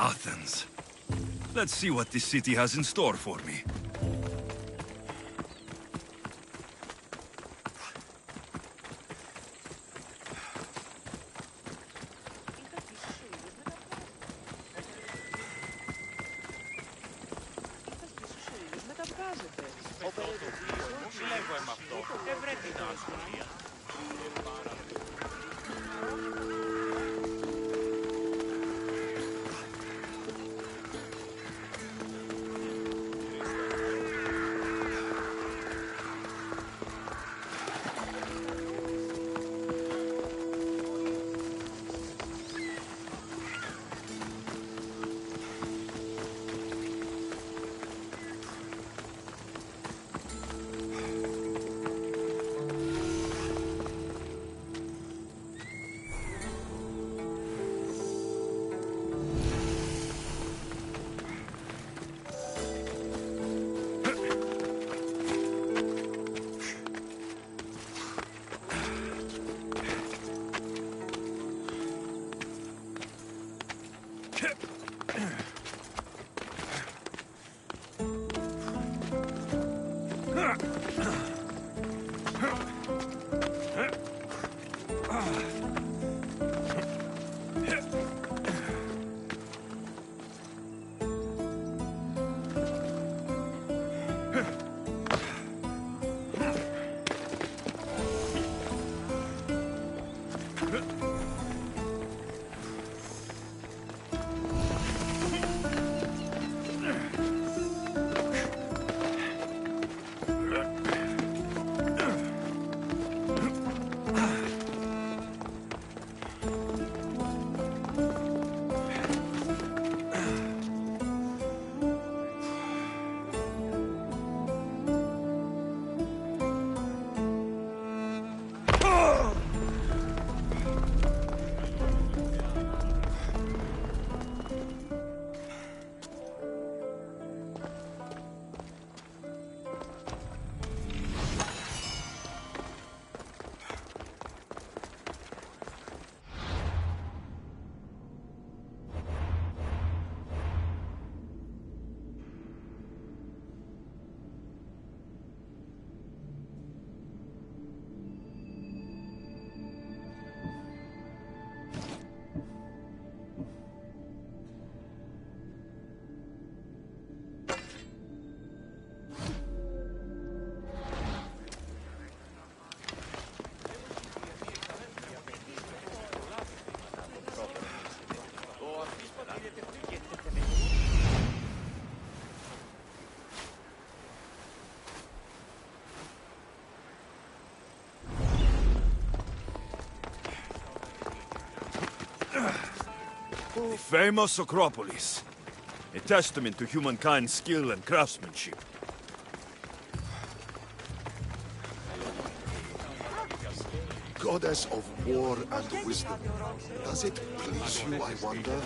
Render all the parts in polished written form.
Athens. Let's see what this city has in store for me. The famous Acropolis. A testament to humankind's skill and craftsmanship. Goddess of war and wisdom. Does it please you, I wonder?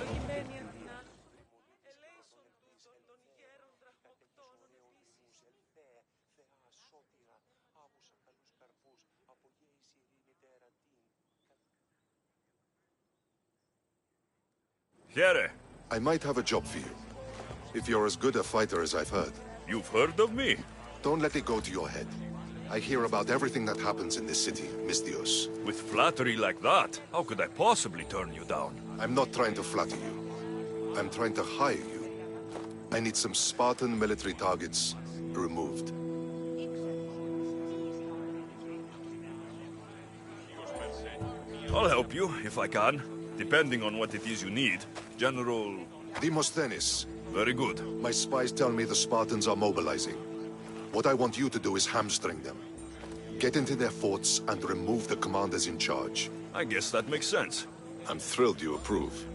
Here. I might have a job for you. If you're as good a fighter as I've heard. You've heard of me? Don't let it go to your head. I hear about everything that happens in this city, Mystios. With flattery like that, how could I possibly turn you down? I'm not trying to flatter you. I'm trying to hire you. I need some Spartan military targets removed. I'll help you, if I can. Depending on what it is you need. General... Demosthenes. Very good. My spies tell me the Spartans are mobilizing. What I want you to do is hamstring them. Get into their forts and remove the commanders in charge. I guess that makes sense. I'm thrilled you approve.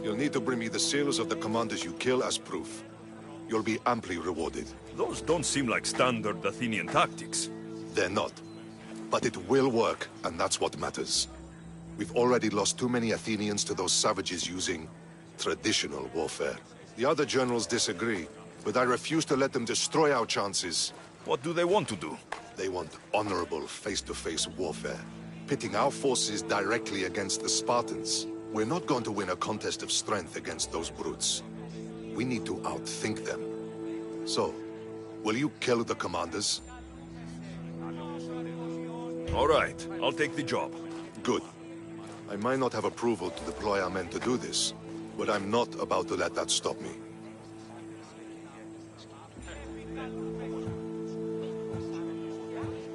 You'll need to bring me the seals of the commanders you kill as proof. You'll be amply rewarded. Those don't seem like standard Athenian tactics. They're not. But it will work, and that's what matters. We've already lost too many Athenians to those savages using traditional warfare. The other generals disagree, but I refuse to let them destroy our chances. What do they want to do? They want honorable face-to-face warfare, pitting our forces directly against the Spartans. We're not going to win a contest of strength against those brutes. We need to outthink them. So, will you kill the commanders? All right, I'll take the job. Good. I might not have approval to deploy our men to do this, but I'm not about to let that stop me.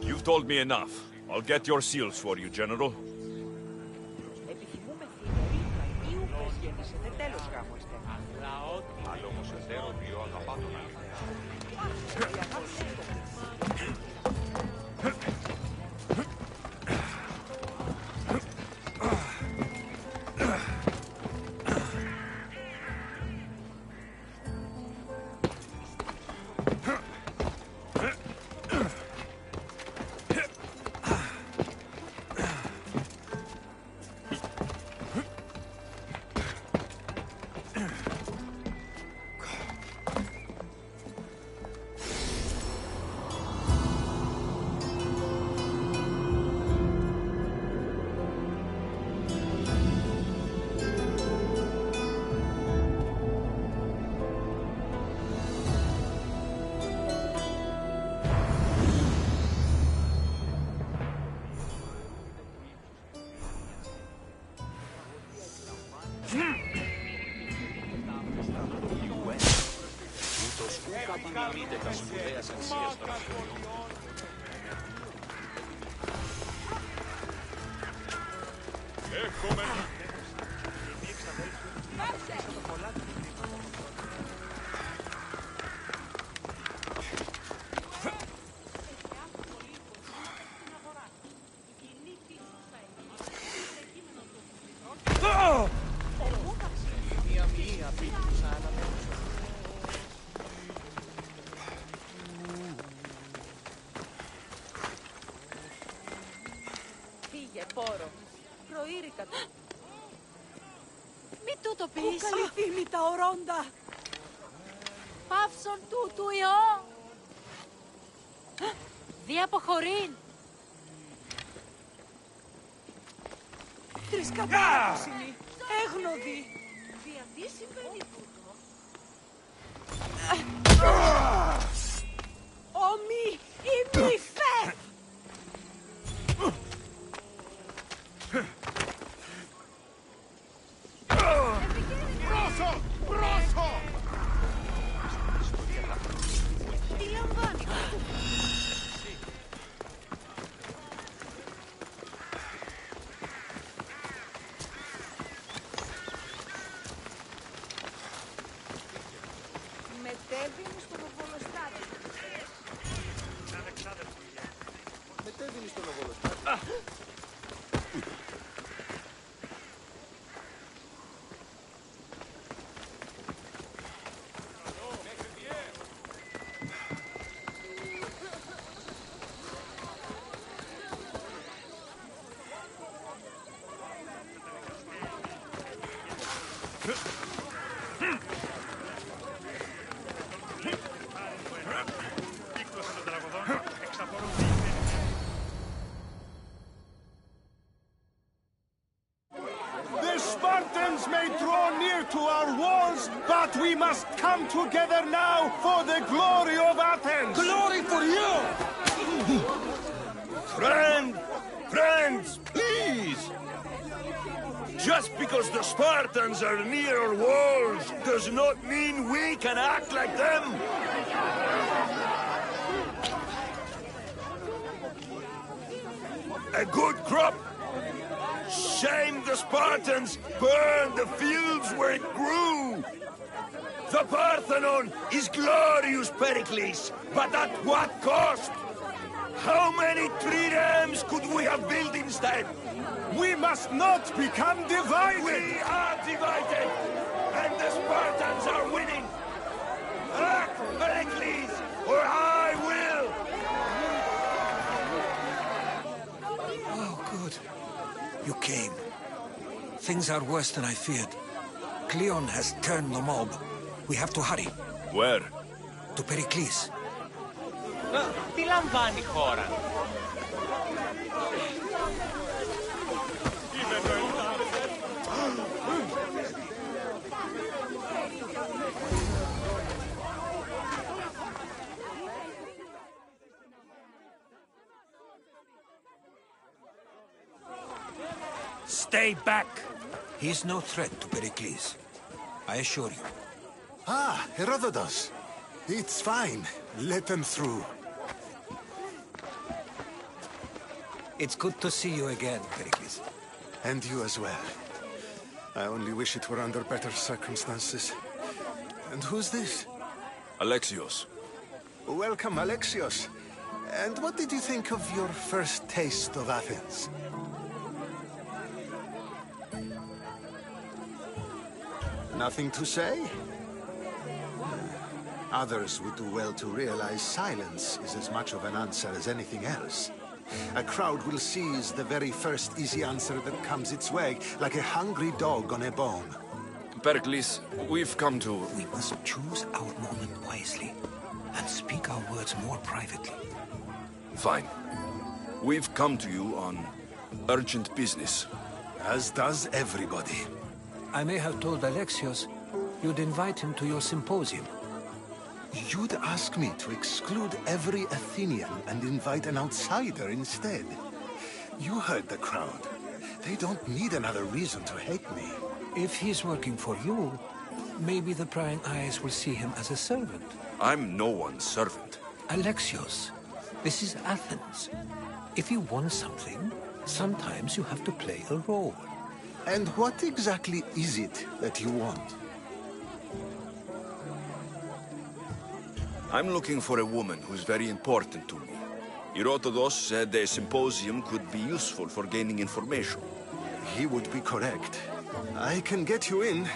You've told me enough. I'll get your seals for you, General. Μη τούτο πεις. Πού καλή φήμη τα ορόντα. Παύσον τούτου ιό. Δι' αποχωρήν. Τρισκατάραξινη, έγνοδη. Δια τι συμβαίνει τούτο. Ομοι ή μη φε. Τι λαμβάνει. Μετέβηνε στον Οβολοστάτη. Μετέβηνε στον Οβολοστάτη. The Spartans may draw near to our walls, but we must come together now for the glory of Athens! Glory for you! Friends, please! Just because the Spartans are near our walls does not mean we can act like them! A good crop? Shame the Spartans burned the fields where it grew! The Parthenon is glorious, Pericles, but at what cost? How many triremes could we have built instead? We must not become divided! We are divided, and the Spartans are winning! Act, Pericles, or I will! Oh, good. You came. Things are worse than I feared. Cleon has turned the mob. We have to hurry. Where? To Pericles. Τι λαμβάνει η χώρα. Stay back! He's no threat to Pericles. I assure you. Ah, Herodotus. It's fine. Let them through. It's good to see you again, Pericles. And you as well. I only wish it were under better circumstances. And who's this? Alexios. Welcome, Alexios. And what did you think of your first taste of Athens? Nothing to say? Others would do well to realize silence is as much of an answer as anything else. A crowd will seize the very first easy answer that comes its way, like a hungry dog on a bone. Pericles, we've come to... We must choose our moment wisely and speak our words more privately. Fine. We've come to you on urgent business. As does everybody. I may have told Alexios you'd invite him to your symposium. You'd ask me to exclude every Athenian and invite an outsider instead. You heard the crowd. They don't need another reason to hate me. If he's working for you, maybe the prying eyes will see him as a servant. I'm no one's servant. Alexios, this is Athens. If you want something, sometimes you have to play a role. And what exactly is it that you want? I'm looking for a woman who's very important to me. Herodotus said a symposium could be useful for gaining information. He would be correct. I can get you in,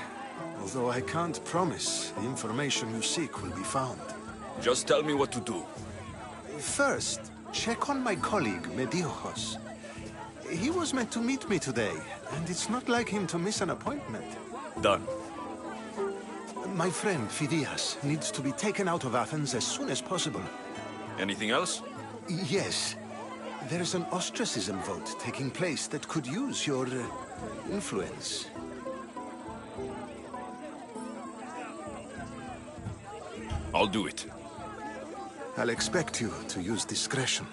although I can't promise the information you seek will be found. Just tell me what to do. First, check on my colleague, Mediochos. He was meant to meet me today, and it's not like him to miss an appointment. Done. My friend, Phidias, needs to be taken out of Athens as soon as possible. Anything else? Yes. There's an ostracism vote taking place that could use your influence. I'll do it. I'll expect you to use discretion.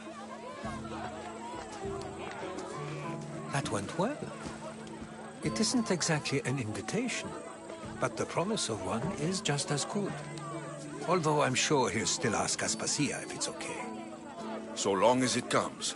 That went well. It isn't exactly an invitation, but the promise of one is just as good. Although I'm sure he'll still ask Aspasia if it's okay. So long as it comes.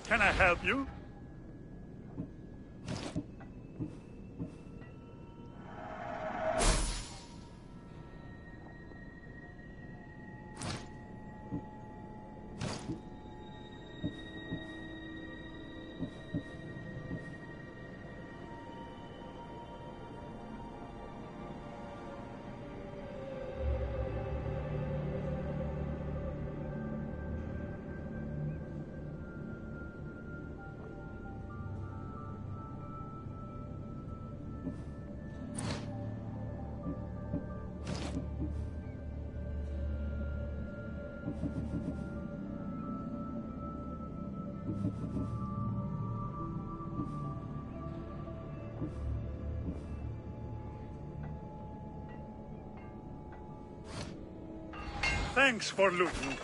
Can I help you? Thanks for looting.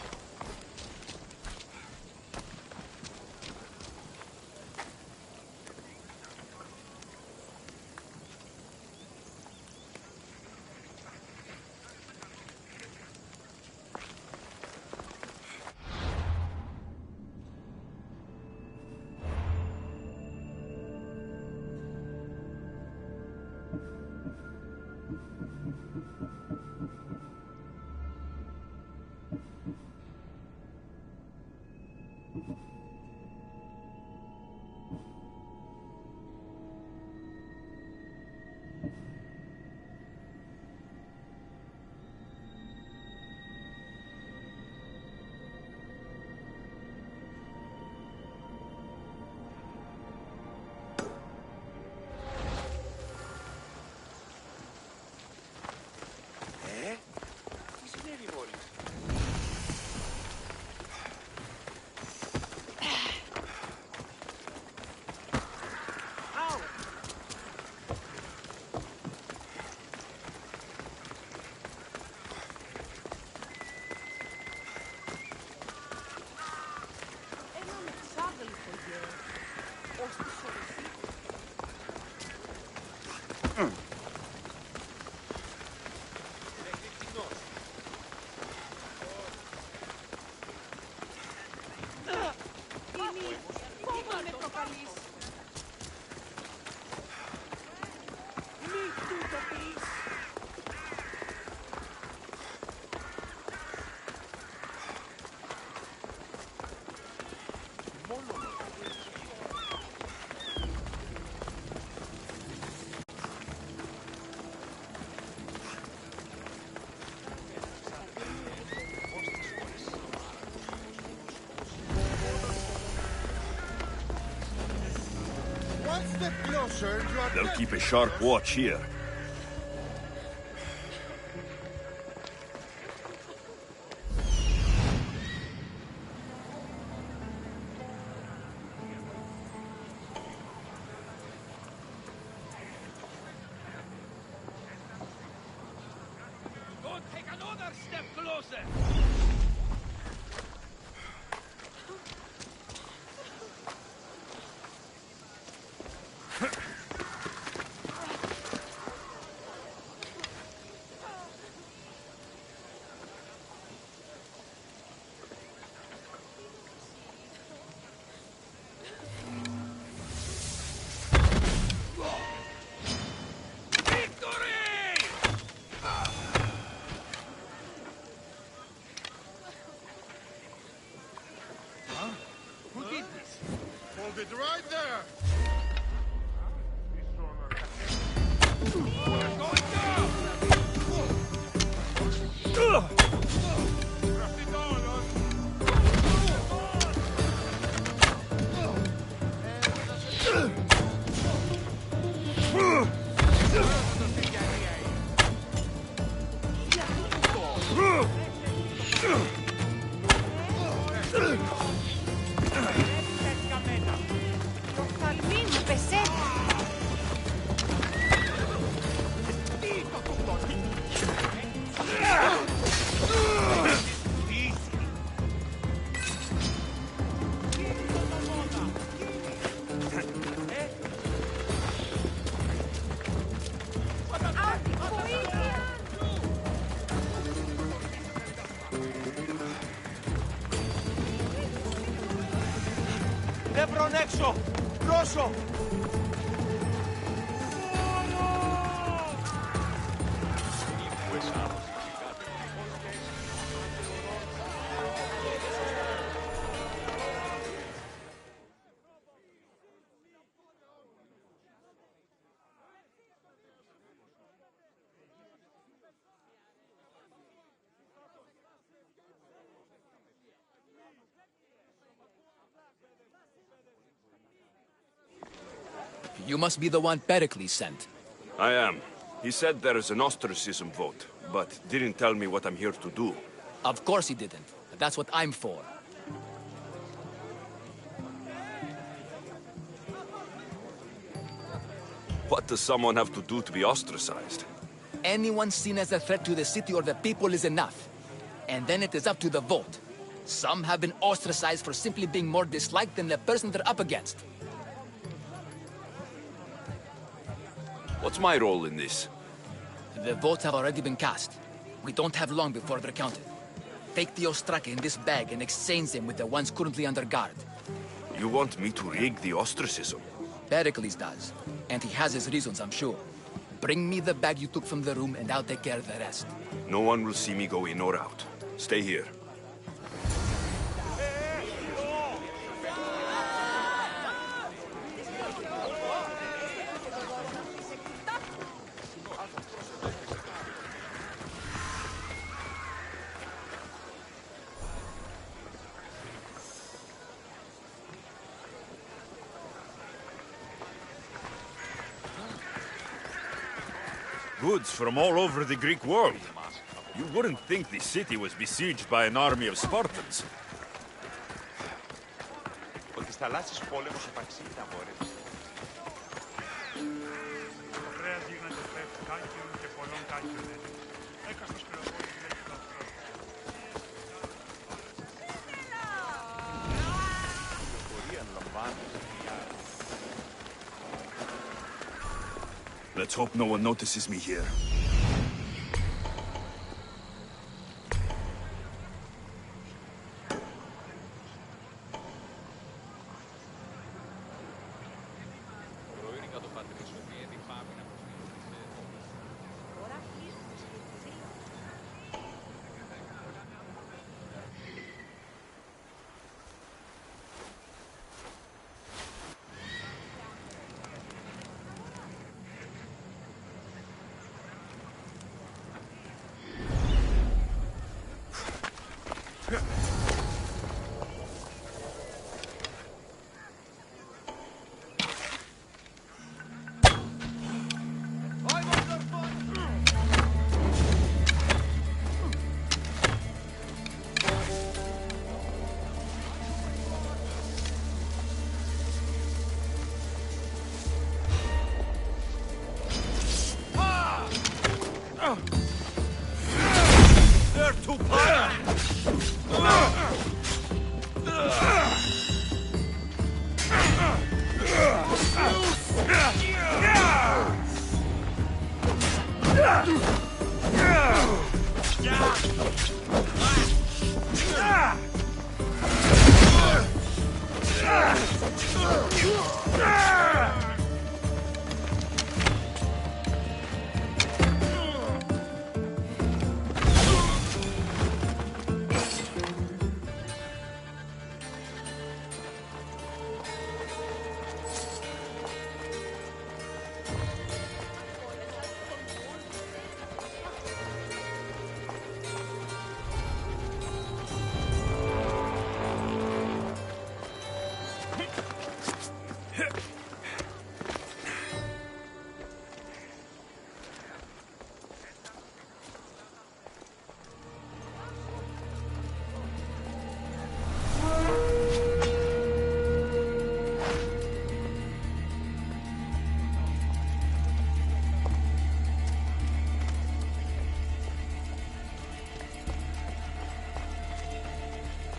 They'll keep a sharp watch here. Don't take another step closer! Hold it right there! Νεύρον έξω! Πρόσω! You must be the one Pericles sent. I am. He said there is an ostracism vote, but didn't tell me what I'm here to do. Of course he didn't. That's what I'm for. What does someone have to do to be ostracized? Anyone seen as a threat to the city or the people is enough. And then it is up to the vote. Some have been ostracized for simply being more disliked than the person they're up against. What's my role in this? The votes have already been cast. We don't have long before they're counted. Take the Ostraka in this bag and exchange them with the ones currently under guard. You want me to rig the ostracism? Pericles does. And he has his reasons, I'm sure. Bring me the bag you took from the room and I'll take care of the rest. No one will see me go in or out. Stay here. Goods from all over the Greek world. You wouldn't think the city was besieged by an army of Spartans. Ότι στα θαλάσσης πόλεμος υπαρξεί τα μόρευση. Το κρέας γίνανε πέφτει κάκιον και πολλών κάκιον έτσι. Έκαστος κρεοπόλης λέει το αυτό. Let's hope no one notices me here.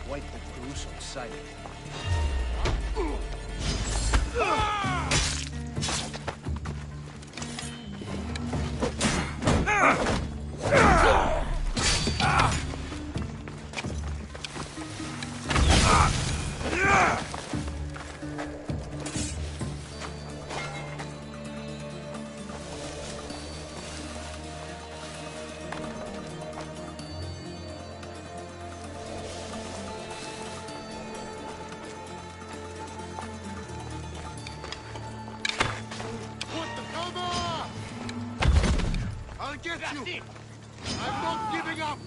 Quite the gruesome sight. get you! I'm not giving up!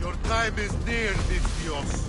Your time is near, Vizios.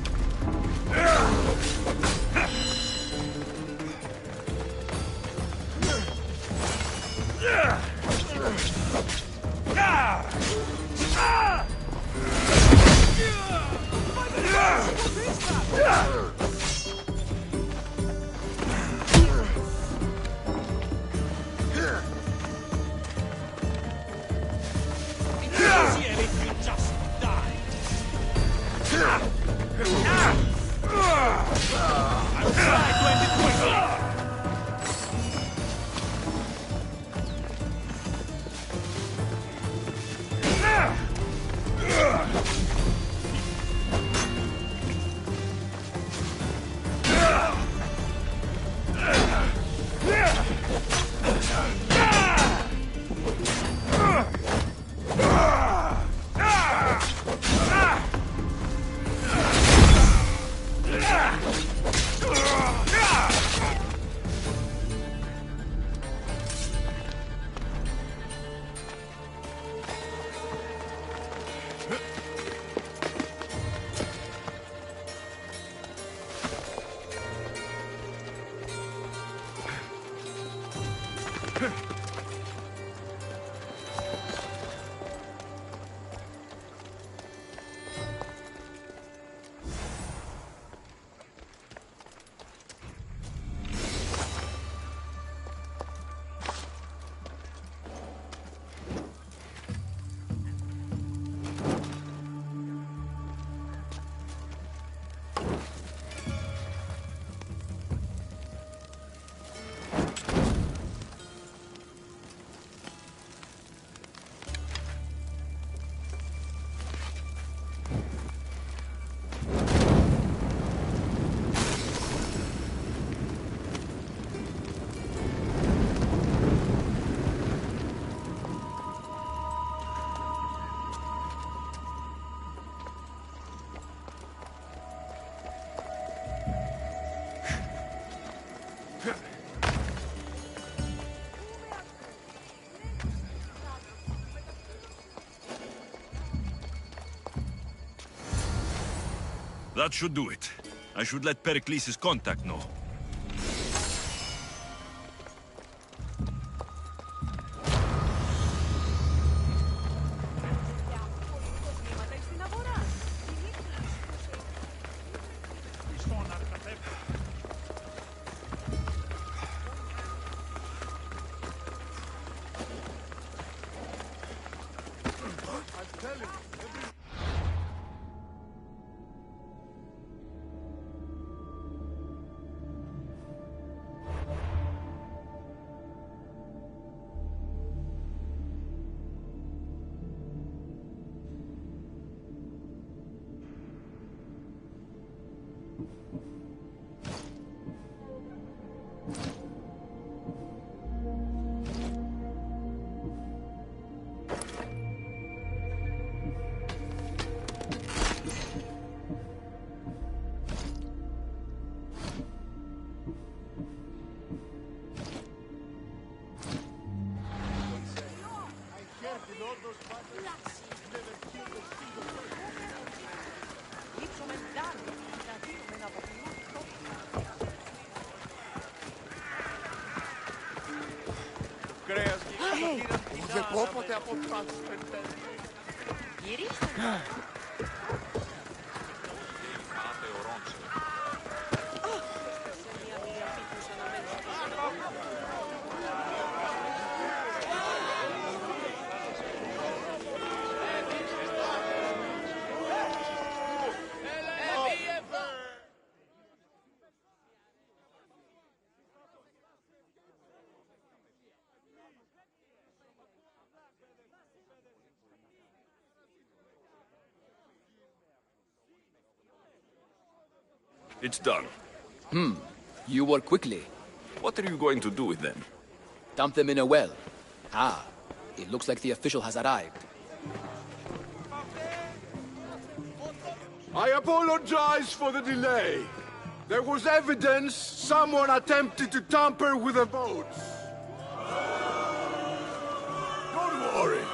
That should do it. I should let Pericles' contact know. Όποτε αποφάσισαν. Γυρίστε. It's done. You work quickly. What are you going to do with them? Dump them in a well. Ah, it looks like the official has arrived. I apologize for the delay. There was evidence someone attempted to tamper with the votes. Don't worry.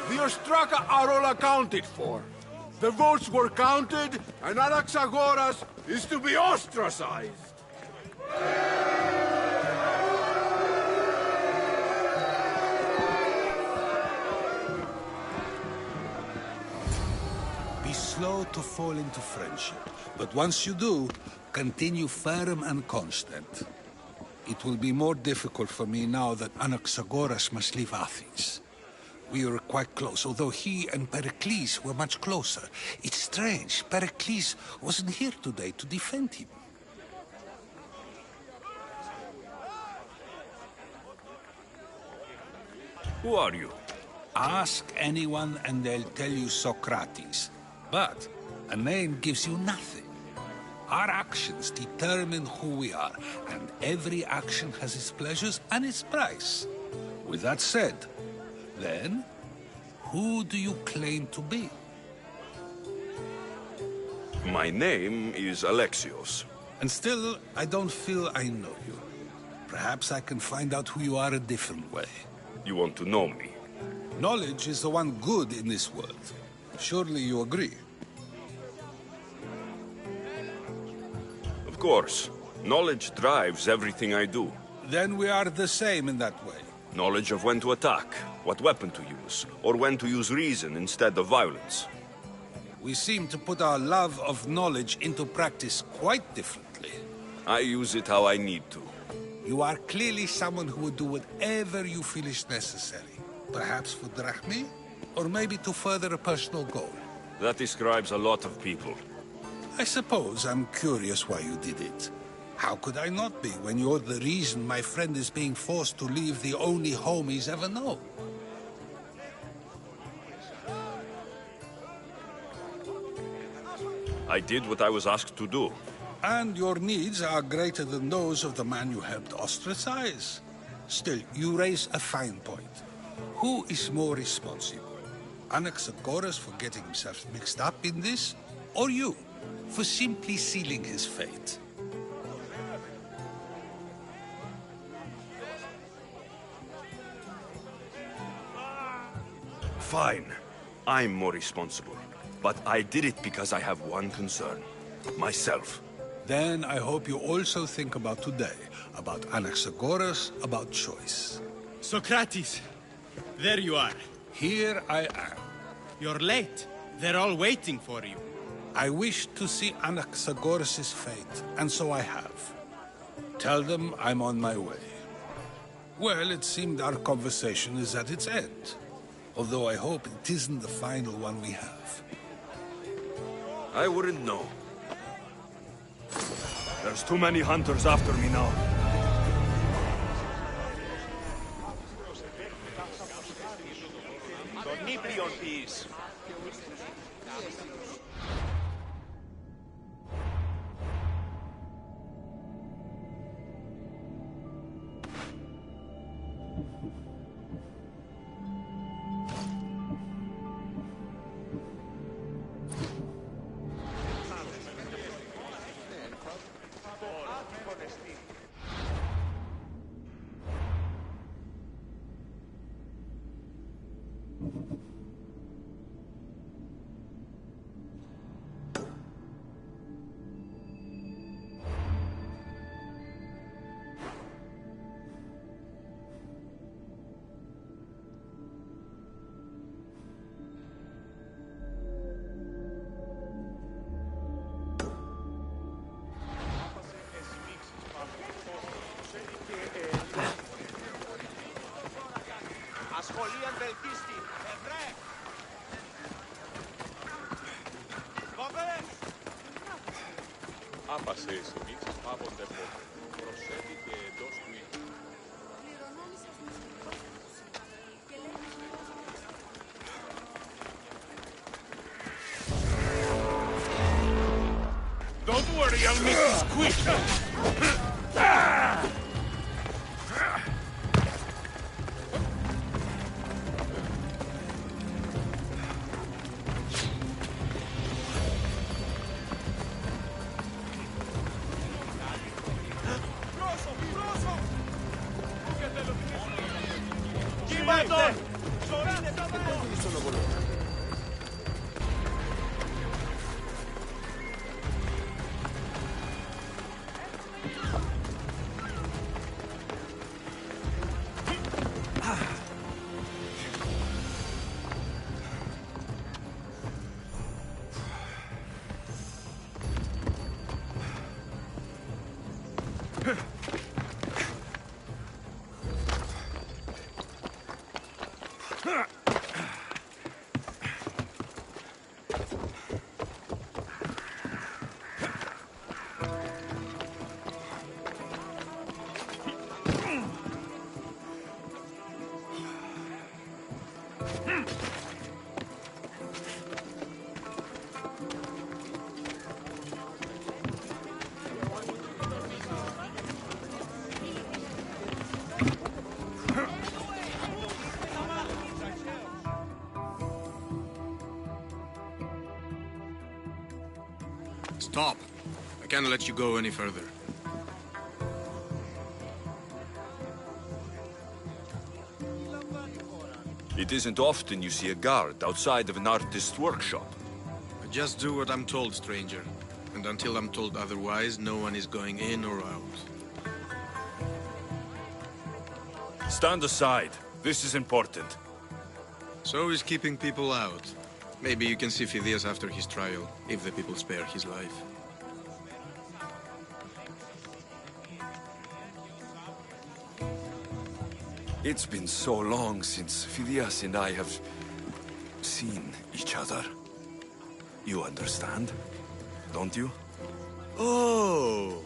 The Ostraka are all accounted for. The votes were counted, and Anaxagoras is to be ostracized. Be slow to fall into friendship, but once you do, continue firm and constant. It will be more difficult for me now that Anaxagoras must leave Athens. We were quite close, although he and Pericles were much closer. It's strange, Pericles wasn't here today to defend him. Who are you? Ask anyone and they'll tell you Socrates. But a name gives you nothing. Our actions determine who we are, and every action has its pleasures and its price. With that said, then, who do you claim to be? My name is Alexios. And still, I don't feel I know you. Perhaps I can find out who you are a different way. You want to know me? Knowledge is the one good in this world. Surely you agree? Of course. Knowledge drives everything I do. Then we are the same in that way. Knowledge of when to attack, what weapon to use, or when to use reason instead of violence. We seem to put our love of knowledge into practice quite differently. I use it how I need to. You are clearly someone who would do whatever you feel is necessary. Perhaps for drachmi, or maybe to further a personal goal. That describes a lot of people. I suppose I'm curious why you did it. How could I not be when you're the reason my friend is being forced to leave the only home he's ever known? I did what I was asked to do. And your needs are greater than those of the man you helped ostracize. Still, you raise a fine point. Who is more responsible? Anaxagoras for getting himself mixed up in this? Or you, for simply sealing his fate? Fine. I'm more responsible. But I did it because I have one concern. Myself. Then I hope you also think about today. About Anaxagoras, about choice. Socrates! There you are. Here I am. You're late. They're all waiting for you. I wish to see Anaxagoras' fate, and so I have. Tell them I'm on my way. Well, it seemed our conversation is at its end. Although I hope it isn't the final one we have. I wouldn't know. There's too many hunters after me now. Άπασε συνήθως πάβονται από προσέχει και εντός του οίκου. Don't worry, I'll make this quick. Stop. I can't let you go any further. It isn't often you see a guard outside of an artist's workshop. I just do what I'm told, stranger. And until I'm told otherwise, no one is going in or out. Stand aside. This is important. So is keeping people out. Maybe you can see Phidias after his trial, if the people spare his life. It's been so long since Phidias and I have seen each other. You understand, don't you? Oh,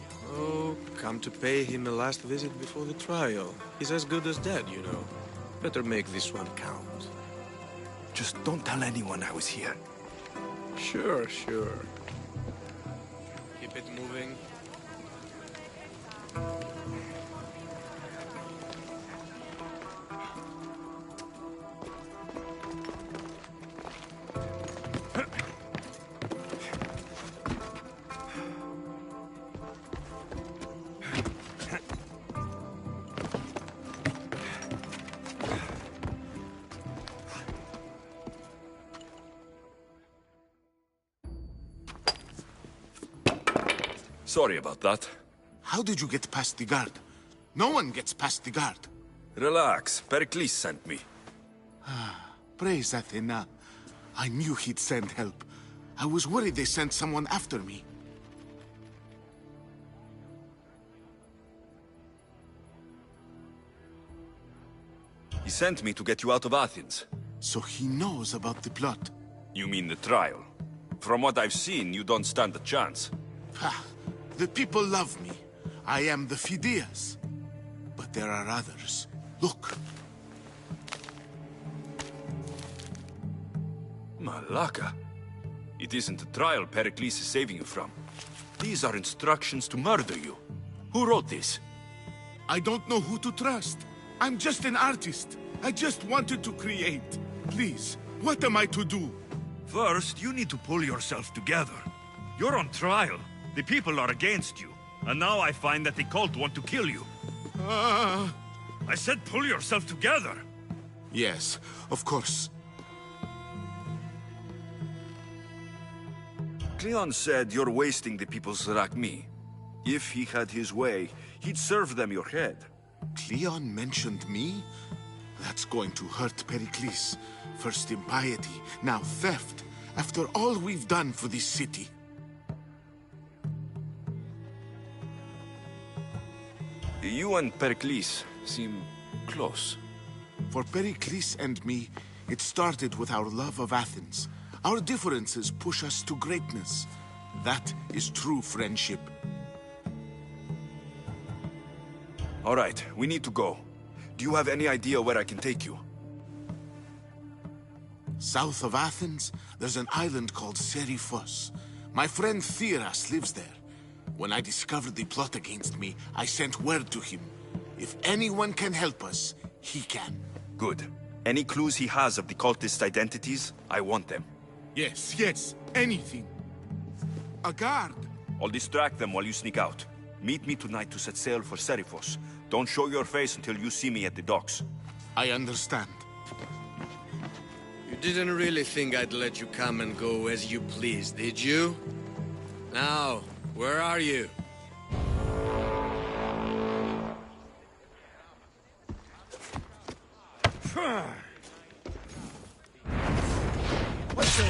come to pay him a last visit before the trial. He's as good as dead, you know. Better make this one count. Just don't tell anyone I was here. Sure. Keep it moving. Sorry about that. How did you get past the guard? No one gets past the guard. Relax. Pericles sent me. Praise Athena. I knew he'd send help. I was worried they sent someone after me. He sent me to get you out of Athens. So he knows about the plot. You mean the trial? From what I've seen, you don't stand a chance. Ha! The people love me. I am the Phidias. But there are others. Look. Malaka. It isn't the trial Pericles is saving you from. These are instructions to murder you. Who wrote this? I don't know who to trust. I'm just an artist. I just wanted to create. Please, what am I to do? First, you need to pull yourself together. You're on trial. The people are against you. And now I find that the cult want to kill you. I said pull yourself together. Yes, of course. Cleon said you're wasting the people's Zrakmi. If he had his way, he'd serve them your head. Cleon mentioned me? That's going to hurt Pericles. First impiety, now theft. After all we've done for this city. You and Pericles seem close. For Pericles and me, it started with our love of Athens. Our differences push us to greatness. That is true friendship. All right, we need to go. Do you have any idea where I can take you? South of Athens, there's an island called Seriphos. My friend Theras lives there. When I discovered the plot against me, I sent word to him. If anyone can help us, he can. Good. Any clues he has of the cultists' identities, I want them. Yes, anything. A guard. I'll distract them while you sneak out. Meet me tonight to set sail for Serifos. Don't show your face until you see me at the docks. I understand. You didn't really think I'd let you come and go as you please, did you? Now, where are you? What's it?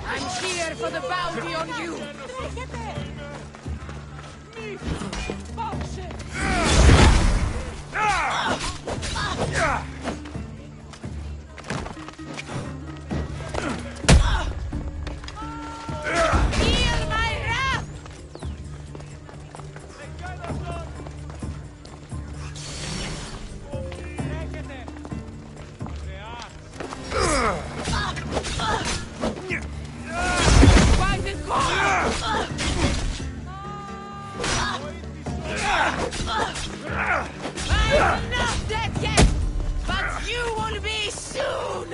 I'm here for the bounty on you! Feel my wrath! Find it, I'm not dead yet, but you will be soon!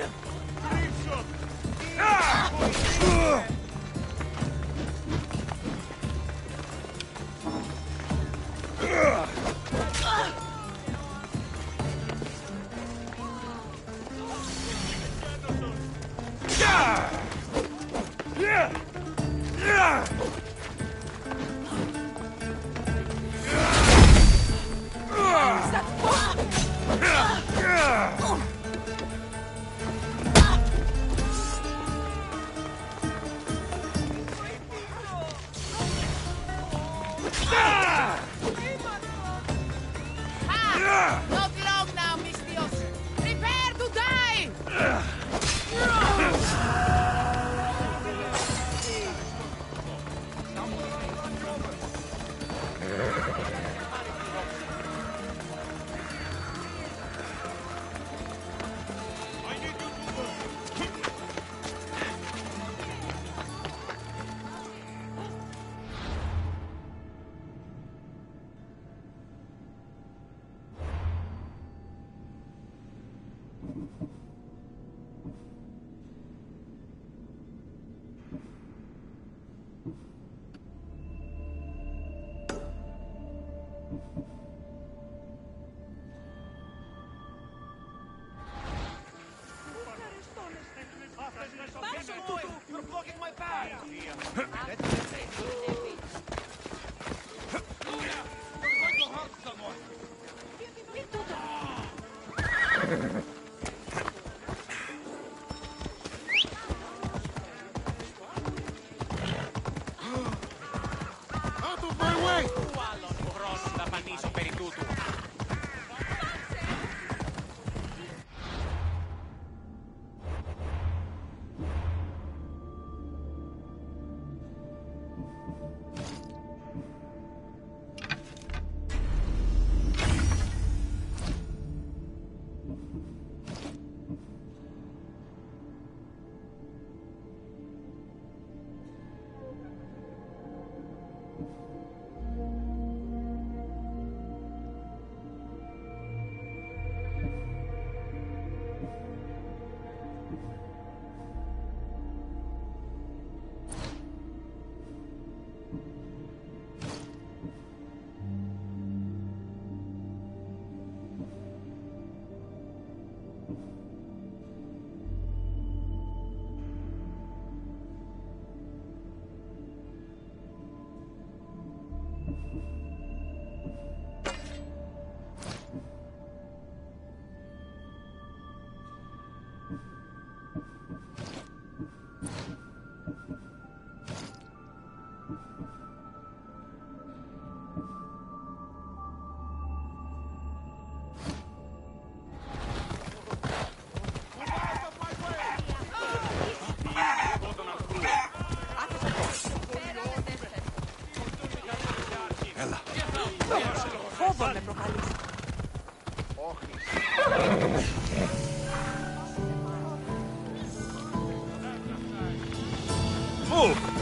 Not long now, Mistios! Prepare to die! You're blocking my path! Out of my way! αυτόν με προκαλείς. Move!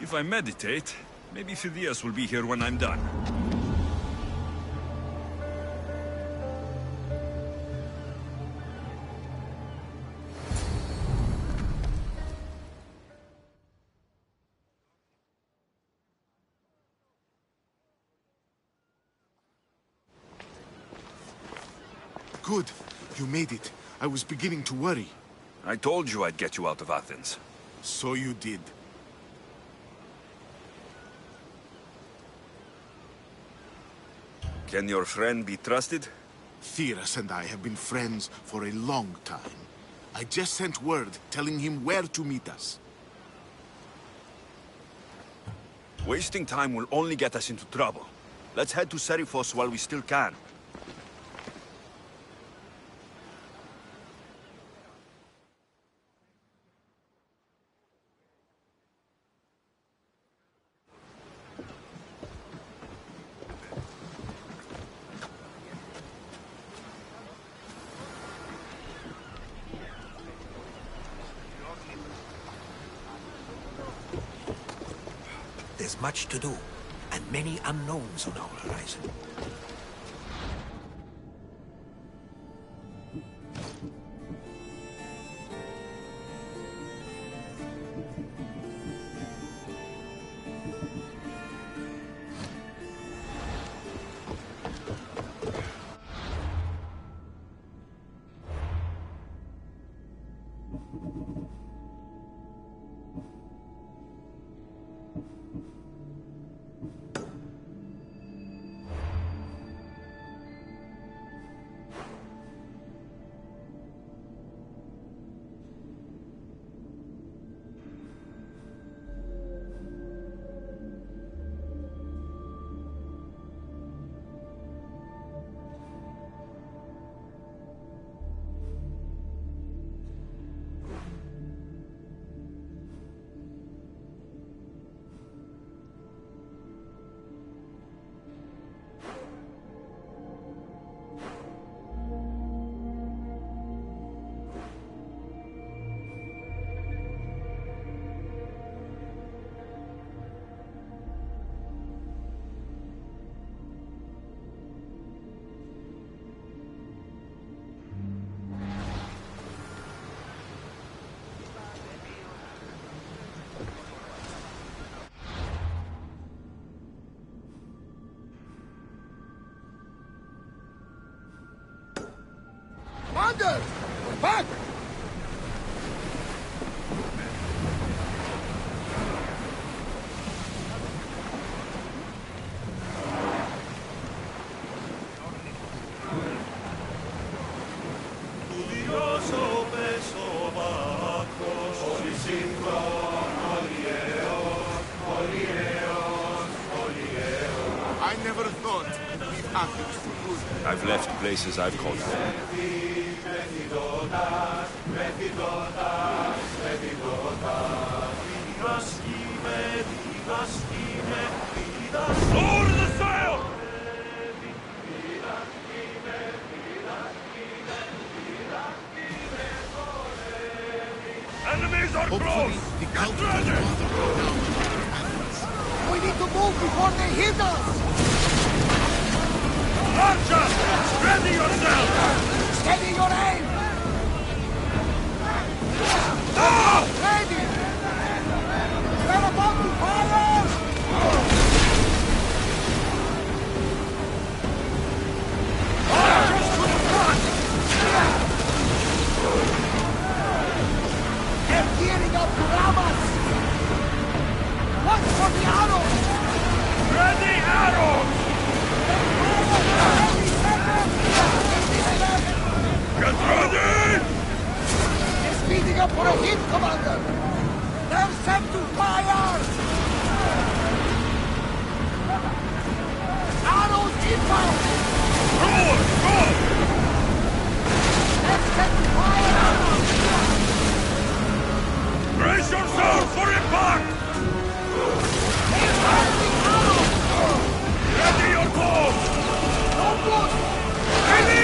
If I meditate, maybe Phidias will be here when I'm done. Good. You made it. I was beginning to worry. I told you I'd get you out of Athens. So you did. Can your friend be trusted? Theras and I have been friends for a long time. I just sent word telling him where to meet us. Wasting time will only get us into trouble. Let's head to Serifos while we still can. There's much to do, and many unknowns on our horizon. I never thought we'd Athens for good. I've left places I've called home. Lower the sail! Enemies are close! The cult will bother now. We need to move before they hit us! Archer! Ready yourself! Steady your aim! Ah! Ready! We're about to fire! Archers to the front! They're gearing up to ram us! Watch for the arrows! Ready arrows! Get ready! They're speeding up for a hit, Commander! They're set to fire! Arrows inbound! Forward! Go! They're set to fire! Brace yourselves for impact! They're firing arrows! Ready your bows! No good! Ready!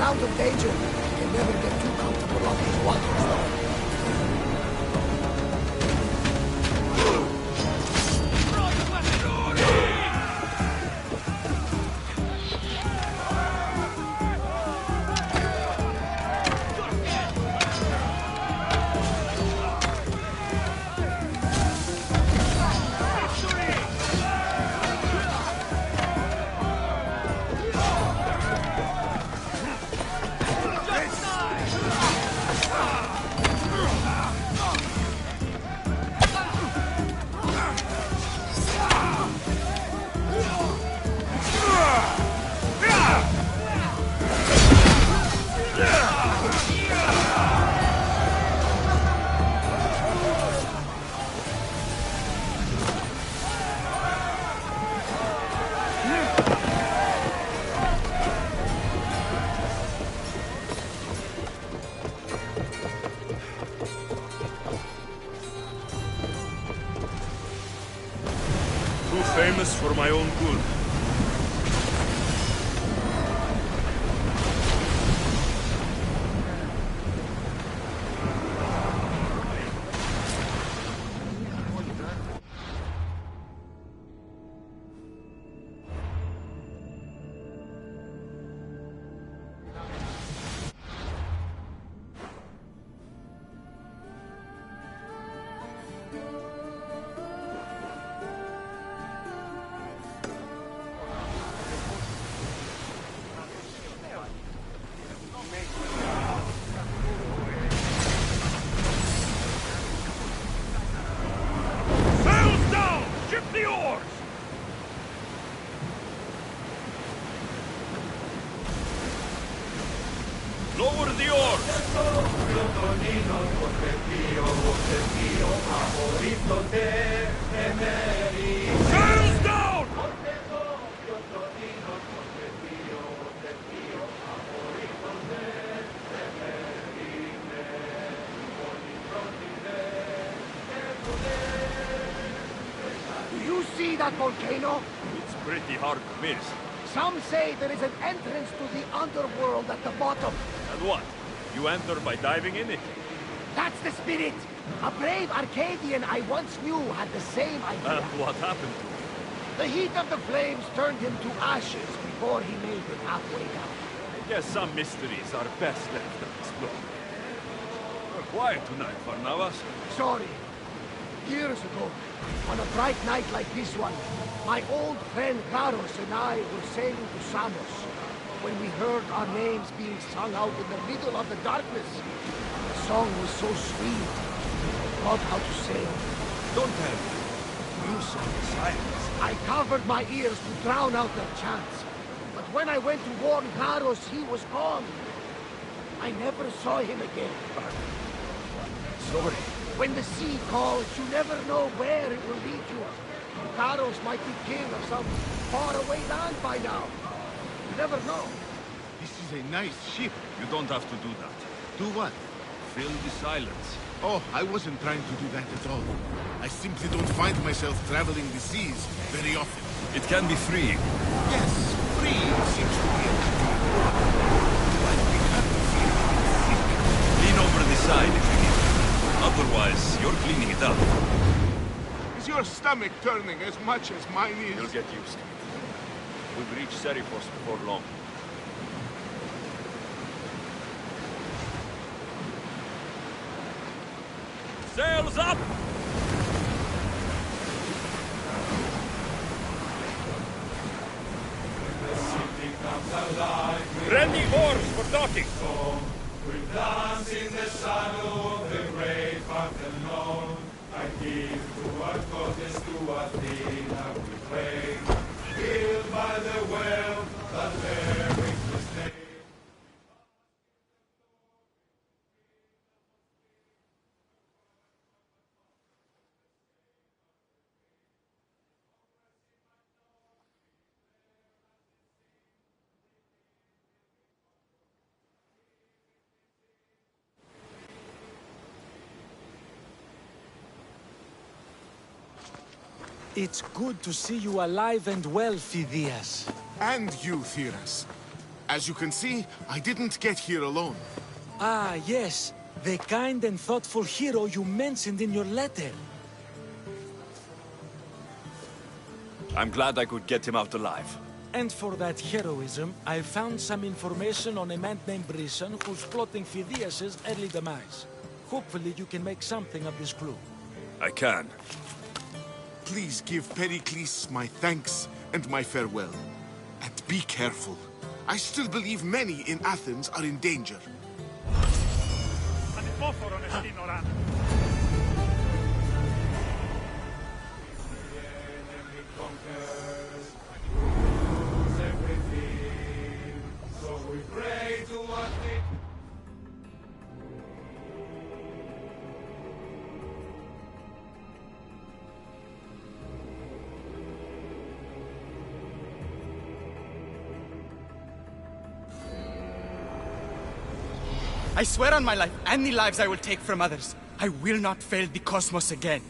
out of danger. You can never get too comfortable on these waters, though. famous for my own good. Lower the oars! Sails down! Do you see that volcano? It's pretty hard to miss. Some say there is an entrance to the underworld at the bottom. And what? You enter by diving in it? That's the spirit! A brave Arcadian I once knew had the same idea. And what happened to him? The heat of the flames turned him to ashes before he made it halfway down. I guess some mysteries are best left unexplored. We're quiet tonight, Barnabas. Sorry. Years ago, on a bright night like this one, my old friend Garos and I were sailing to Samos when we heard our names being sung out in the middle of the darkness. The song was so sweet, I forgot how to sail. Don't tell me. You saw the silence. I covered my ears to drown out their chants. But when I went to warn Garos, he was gone. I never saw him again. Sorry. When the sea calls, you never know where it will lead you. Garos might be king of some faraway land by now. You never know. This is a nice ship. You don't have to do that. Do what? Fill the silence. Oh, I wasn't trying to do that at all. I simply don't find myself traveling the seas very often. It can be freeing. Yes, free seems to be an accurate word. I've begun to feel sick. Lean over the side if you need to. Otherwise, you're cleaning it up. Is your stomach turning as much as mine is? You'll get used to it. We'll reach Serifos before long. Sails up! Ready oars for docking! We dance in the shadow of the great Parthenon. I give to our goddess, to Athena we pray. Healed by the well that bearings his name. It's good to see you alive and well, Phidias. And you, Theras. As you can see, I didn't get here alone. Ah, yes. The kind and thoughtful hero you mentioned in your letter. I'm glad I could get him out alive. And for that heroism, I found some information on a man named Brisson who's plotting Phidias' early demise. Hopefully you can make something of this clue. I can. Please give Pericles my thanks and my farewell. And be careful. I still believe many in Athens are in danger. So we pray to Athena. I swear on my life and the lives I will take from others, I will not fail the cosmos again.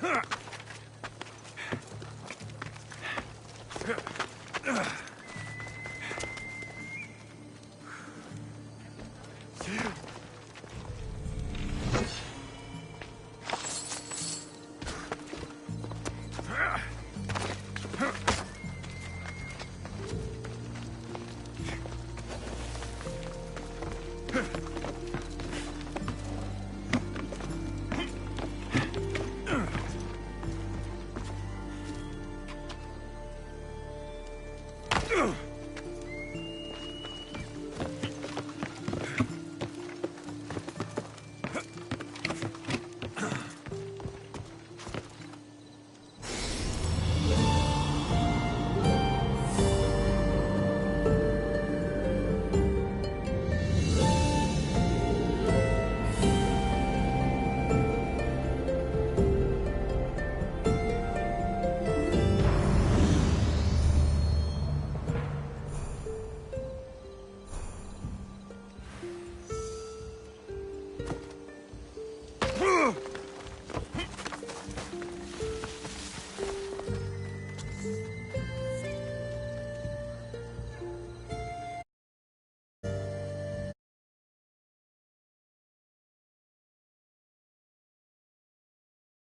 Huh!